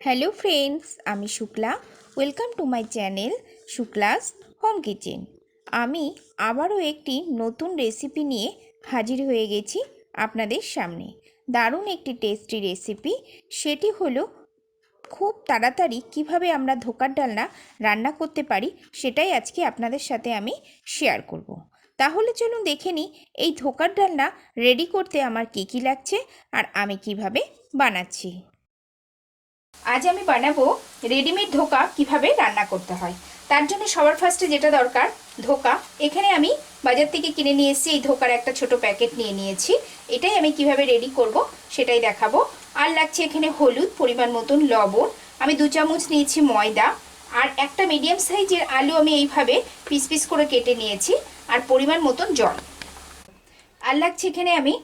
Hello friends, আমি Shukla. Welcome to my channel Shukla's home kitchen. আমি আবারও একটি নতুন রেসিপি নিয়ে হাজির হয়ে গেছি আপনাদের সামনে। দারুণ একটি টেস্টি রেসিপি, সেটি হলো খুব তাড়াতাড়ি কিভাবে আমরা ধোকার ডালনা রান্না করতে পারি, সেটাই আজকে আপনাদের সাথে আমি শেয়ার করব। তাহলে চলুন দেখে নিই এই ধোকার ডালনা রেডি করতে আমার কী কী লাগছে আর আমি কিভাবে বানাচ্ছি। আজ আমি বানাবো রেডিমেড ধোকা কিভাবে রান্না করতে হয়। তার জন্য সবার ফার্স্টে যেটা দরকার ধোকা। এখানে আমি বাজার থেকে কিনে নিয়ে এসেছি এই ধোকার একটা ছোট প্যাকেট নিয়ে নিয়েছি। এটাই আমি কিভাবে রেডি করব সেটাই দেখাবো। আর লাগছে এখানে হলুদ, পরিমাণ মতন লবণ, আমি 2 চামচ নিয়েছি ময়দা, আর একটা মিডিয়াম সাইজের আলু আমি এইভাবে পিস পিস করে কেটে নিয়েছি, আর পরিমাণ মতন জল। আর লাগছে এখানে আমি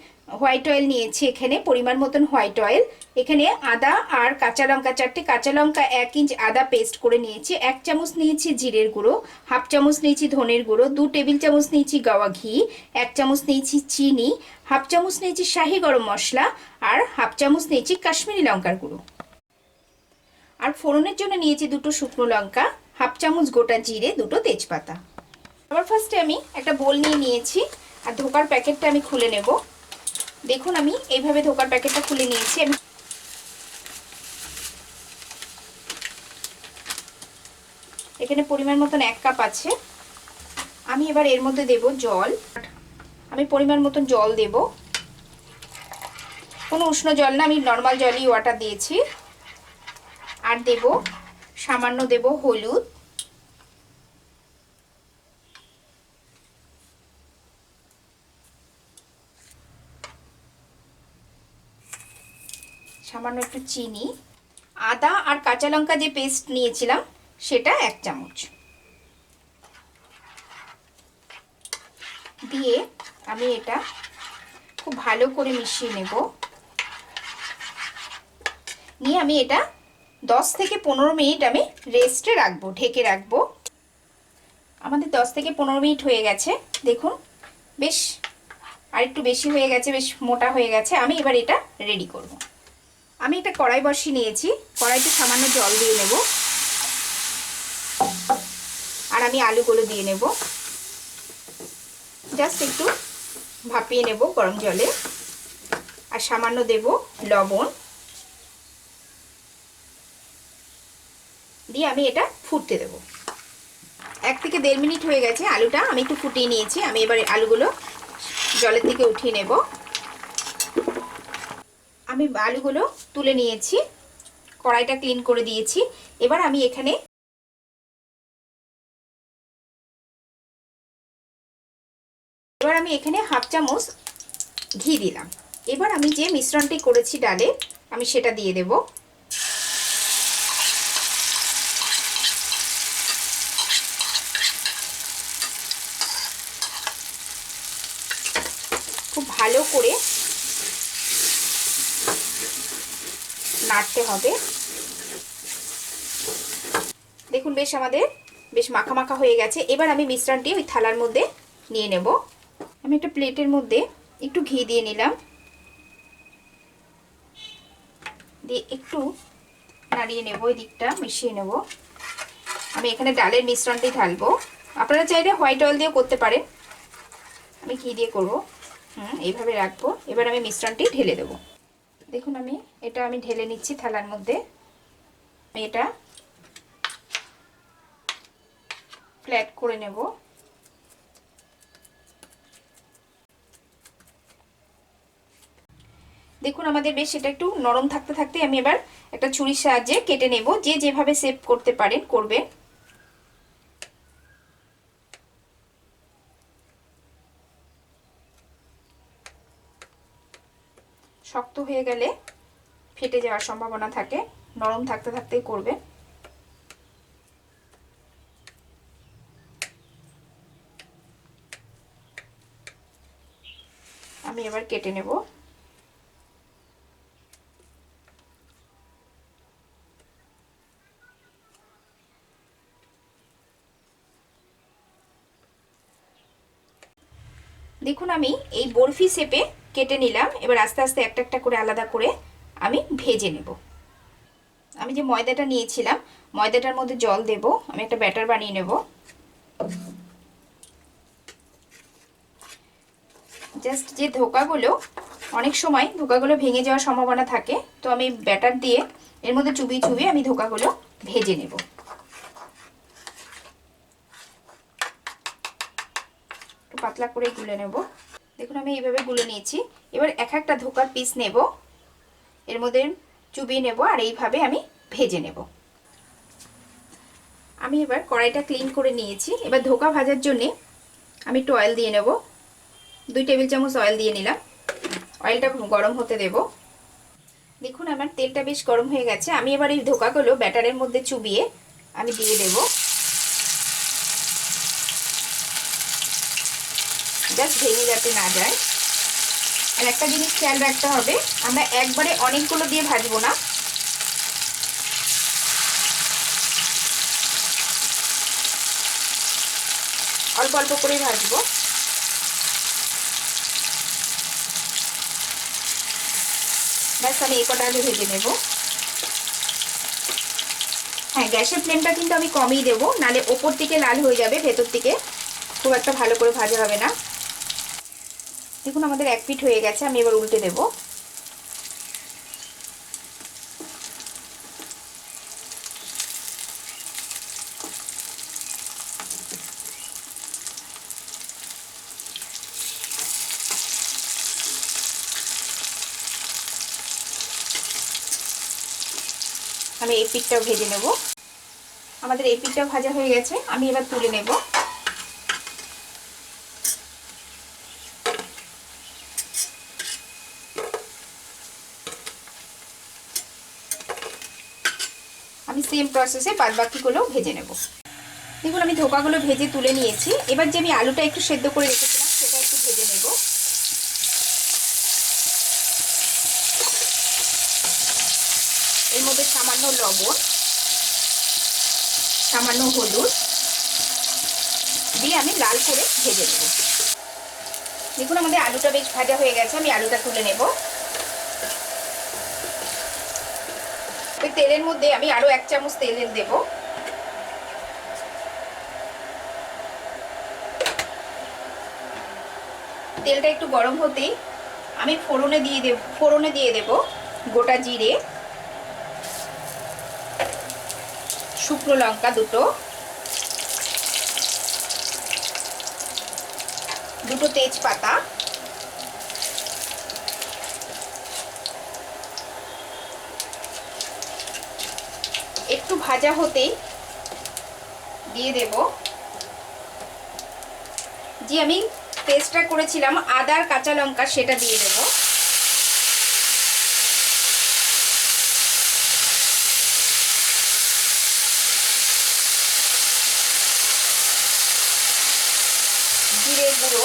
হোয়াইট অয়েল নিয়েছি, এখানে পরিমাণ মতন হোয়াইট অয়েল। এখানে আদা আর কাঁচা লঙ্কা, 4টে কাঁচা লঙ্কা, 1 ইঞ্চ আদা পেস্ট করে নিয়েছি, 1 চামচ নিয়েছি জিরের গুঁড়ো, হাফ চামচ নিয়েছি ধনের গুঁড়ো, 2 টেবিল চামচ নিয়েছি গাওয়া ঘি, 1 চামচ নিয়েছি চিনি, হাফ চামচ নিয়েছি শাহি গরম মশলা, আর হাফ চামচ নিয়েছি কাশ্মীরি লঙ্কার গুঁড়ো। আর ফোড়নের জন্য নিয়েছি 2টো শুকনো লঙ্কা, হাফ চামচ গোটা জিরে, 2টো তেজপাতা। সবার ফার্স্টে আমি একটা বোল নিয়ে নিয়েছি, আর ধোকার প্যাকেটটা আমি খুলে নেব। দেখুন আমি এইভাবে ধোকার প্যাকেটটা খুলে নিয়েছি। আমি এখানে পরিমাণ মতন 1 কাপ আছে। আমি এবার এর মধ্যে দেব জল। আমি পরিমাণ মতন জল দেব, কোনো উষ্ণ জল না, আমি নর্মাল জলই ওয়াটার দিয়েছি। আর দেব সামান্য দেব হলুদ, সামান্য একটু চিনি, আদা আর কাঁচা লঙ্কা যে পেস্ট নিয়েছিলাম সেটা 1 চামচ দিয়ে আমি এটা খুব ভালো করে মিশিয়ে নেব। নিয়ে আমি এটা 10 থেকে 15 মিনিট আমি রেস্টে রাখবো, ঢেকে রাখবো। আমাদের 10 থেকে 15 মিনিট হয়ে গেছে। দেখুন বেশ আর একটু বেশি হয়ে গেছে, বেশ মোটা হয়ে গেছে। আমি এবার এটা রেডি করব। আমি একটা কড়াই বসিয়ে নিয়েছি, কড়াইতে সামান্য জল দিয়ে নেব, আর আমি আলুগুলো দিয়ে নেব। জাস্ট একটু ভাপিয়ে নেব গরম জলে, আর সামান্য দেব লবণ দিয়ে আমি এটা ফুটতে দেব। 1 থেকে 1.5 মিনিট হয়ে গেছে, আলুটা আমি একটু ফুটিয়ে নিয়েছি। আমি এবার আলুগুলো জলের থেকে উঠিয়ে নেব। আমি আলুগুলো তুলে নিয়েছি, কড়াইটা ক্লিন করে দিয়েছি। এবার আমি এখানে হাফ চামচ ঘি দিলাম। এবার আমি যে মিশ্রণটি করেছি ডালে, আমি সেটা দিয়ে দেব। খুব ভালো করে নাড়তে হবে। দেখুন আমাদের বেশ মাখা মাখা হয়ে গেছে। এবার আমি মিশ্রণটি ওই থালার মধ্যে নিয়ে নেব। আমি একটা প্লেটের মধ্যে একটু ঘি দিয়ে নিলাম, দিয়ে একটু নাড়িয়ে নেব, এই দিকটা মিশিয়ে নেব। আমি এখানে ডালের মিশ্রণটি ঢালবো, আপনারা চাইলে হোয়াইট অয়েল দিয়ে করতে পারেন, আমি ঘি দিয়ে করবো। এইভাবে রাখবো। এবার আমি মিশ্রণটি ঢেলে দেব। দেখুন আমি ঢেলে নিচ্ছি থালার মধ্যে। আমি এটা ফ্ল্যাট করে নেব। দেখুন আমাদের বেশ এটা একটু নরম থাকতে থাকতে আমি এবার একটা ছুরির সাহায্যে কেটে নেব। যে যেভাবে শেপ করতে পারেন করবেন। শক্ত হয়ে গেলে ফেটে যাওয়ার সম্ভাবনা থাকে, নরম থাকতে থাকতেই করবেন। আমি এবার কেটে নেব। দেখুন আমি এই বরফি শেপে কেটে নিলাম। এবার আস্তে আস্তে একটা একটা করে আলাদা করে আমি ভেজে নেব। আমি যে ময়দাটা নিয়েছিলাম ময়দাটার মধ্যে জল দেব, আমি একটা ব্যাটার বানিয়ে নেব। জাস্ট যে ধোকাগুলো অনেক সময় ধোকাগুলো ভেঙে যাওয়ার সম্ভাবনা থাকে, তো আমি ব্যাটার দিয়ে এর মধ্যে চুবিয়ে চুবিয়ে আমি ধোকাগুলো ভেজে নেব। একটু পাতলা করে গুলে নেব। দেখুন আমি এইভাবে গুলে নিয়েছি। এবার এক একটা ধোকার পিস নেব, এর মধ্যে চুবিয়ে নেব আর এইভাবে আমি ভেজে নেব। আমি এবার কড়াইটা ক্লিন করে নিয়েছি। এবার ধোকা ভাজার জন্যে আমি একটু অয়েল দিয়ে নেব। 2 টেবিল চামচ অয়েল দিয়ে নিলাম। অয়েলটা গরম হতে দেব। দেখুন আমার তেলটা বেশ গরম হয়ে গেছে। আমি এবার এই ধোকাগুলো ব্যাটারের মধ্যে চুবিয়ে আমি দিয়ে দেব। জাস্ট ভেঙে যাতে না যায়। আর একটা জিনিস খেয়াল রাখতে হবে, আমরা একবারে অনেকগুলো দিয়ে ভাজবো না, অল্প অল্প করেই ভাজবো। ব্যাস আমি এই কটা আগে ভেজে নেব। হ্যাঁ, গ্যাসের ফ্লেমটা কিন্তু আমি কমই দেবো, নালে ওপর দিকে লাল হয়ে যাবে, ভেতর দিকে খুব একটা ভালো করে ভাজা হবে না। দেখুন আমাদের এক পিঠ হয়ে গেছে, আমি এবার উল্টে দেব। আমি এই পিঠটাও ভেজে নেব। আমাদের এই পিঠটাও ভাজা হয়ে গেছে, আমি এবার তুলে নেব। আমি সেম প্রসেসে বাদ বাকিগুলো ভেজে নেব। দেখুন আমি ধোকাগুলো ভেজে তুলে নিয়েছি। এবার যে আমি আলুটা একটু সেদ্ধ করে রেখেছিলাম সেটা একটু ভেজে নেব। এর মধ্যে সামান্য লবণ, সামান্য হলুদ দিয়ে আমি লাল করে ভেজে নেব। দেখুন আমাদের আলুটা বেশ ভাজা হয়ে গেছে, আমি আলুটা তুলে নেব। ওই তেলের মধ্যে আমি আরো 1 চামচ তেল দেব। তেলটা একটু গরম হতেই আমি ফোড়নে দিয়ে দেব গোটা জিরে, শুকনো লঙ্কা দুটো তেজপাতা, একটু ভাজা হতেই দিয়ে দেব যে আমি পেস্টটা করেছিলাম আদা আর কাঁচা লঙ্কা, সেটা দিয়ে দেব। জিরে গুঁড়ো,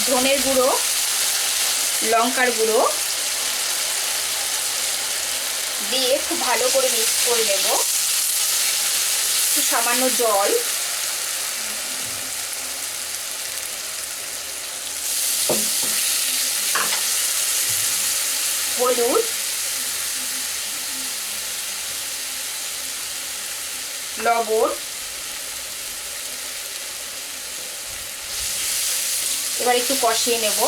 ধনের গুঁড়ো, লঙ্কার গুঁড়ো দিয়ে খুব ভালো করে মিক্স করে নেব। একটু সামান্য জল, হলুদ, লবণ, এবার একটু কষিয়ে নেব।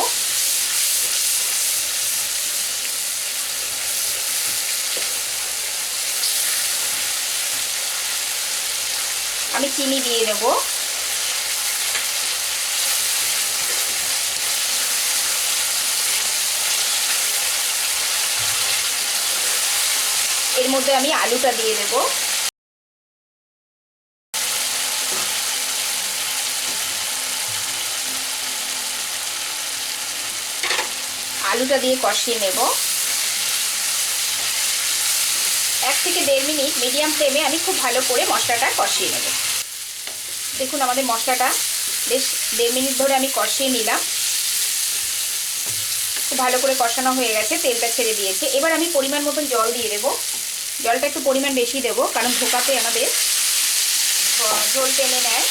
আমি চিনি দিয়ে দেব। এর মধ্যে আমি আলুটা দিয়ে দেব। আলুটা দিয়ে কষিয়ে নেব। 1 থেকে 1.5 মিনিট মিডিয়াম ফ্লেমে আমি খুব ভালো করে মশলাটা কষিয়ে নেব। দেখুন আমাদের মশলাটা বেশ 1.5 মিনিট ধরে আমি কষিয়ে নিলাম। খুব ভালো করে কষানো হয়ে গেছে, তেলটা ছেড়ে দিয়েছে। এবার আমি পরিমাণ মতন জল দিয়ে দেব। জলটা একটু পরিমাণ বেশি দেব, কারণ ধোকাতে আমাদের ঝোল টেনে নেয়।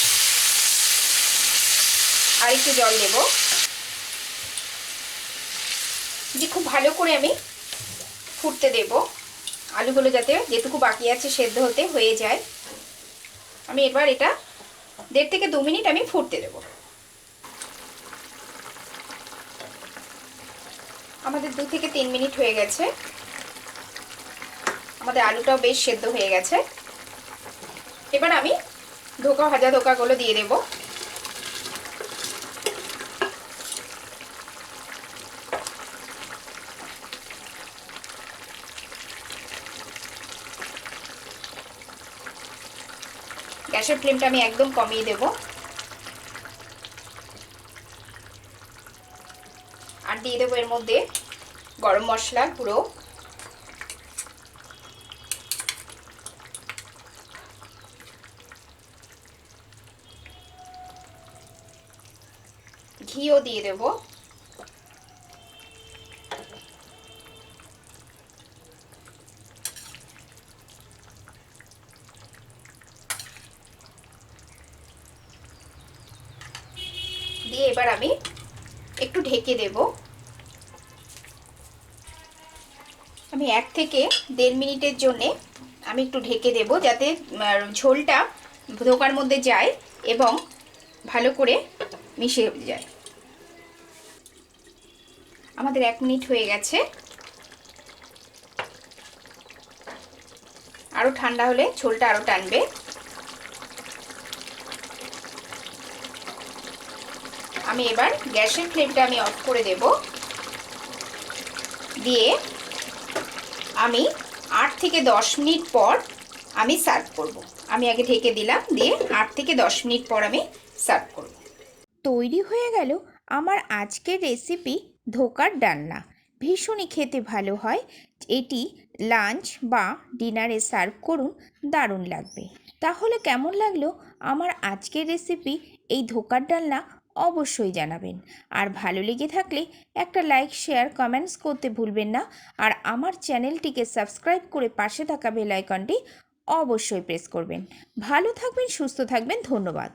আর একটু জল দেব। যে খুব ভালো করে আমি ফুটতে দেব, আলুগুলো যাতে যেটুকু বাকি আছে সেদ্ধ হতে হয়ে যায়। আমি এবার এটা 1.5 থেকে 2 মিনিট আমি ফুটতে দেব। আমাদের 2 থেকে 3 মিনিট হয়ে গেছে, আমাদের আলুটাও বেশ সেদ্ধ হয়ে গেছে। এবার আমি ভাজা ধোকাগুলো দিয়ে দেব। গ্যাসের ফ্লেমটা আমি একদম কমিয়ে দেব। আর দিয়ে দেবো এর মধ্যে গরম মশলা গুঁড়ো, ঘিও দিয়ে দেব, দিয়ে এবার আমি একটু ঢেকে দেব। আমি 1 থেকে 1.5 মিনিটের জন্যে আমি একটু ঢেকে দেব, যাতে ঝোলটা ধোকার মধ্যে যায় এবং ভালো করে মিশে যায়। আমাদের 1 মিনিট হয়ে গেছে। আরও ঠান্ডা হলে ঝোলটা আরও টানবে। আমি এবার গ্যাসের ফ্লেমটা আমি অফ করে দেব, দিয়ে আমি 8 থেকে 10 মিনিট পর আমি সার্ভ করব। আমি আগে ঢেকে দিলাম, দিয়ে 8 থেকে 10 মিনিট পর আমি সার্ভ করব। তৈরি হয়ে গেল আমার আজকের রেসিপি ধোকার ডালনা। ভীষণই খেতে ভালো হয়। এটি লাঞ্চ বা ডিনারে সার্ভ করুন, দারুণ লাগবে। তাহলে কেমন লাগলো আমার আজকের রেসিপি এই ধোকার ডালনা অবশ্যই জানাবেন। আর ভালো লেগে থাকলে একটা লাইক, শেয়ার, কমেন্টস করতে ভুলবেন না। আর আমার চ্যানেলটিকে সাবস্ক্রাইব করে পাশে থাকা বেল আইকনটি অবশ্যই প্রেস করবেন। ভালো থাকবেন, সুস্থ থাকবেন, ধন্যবাদ।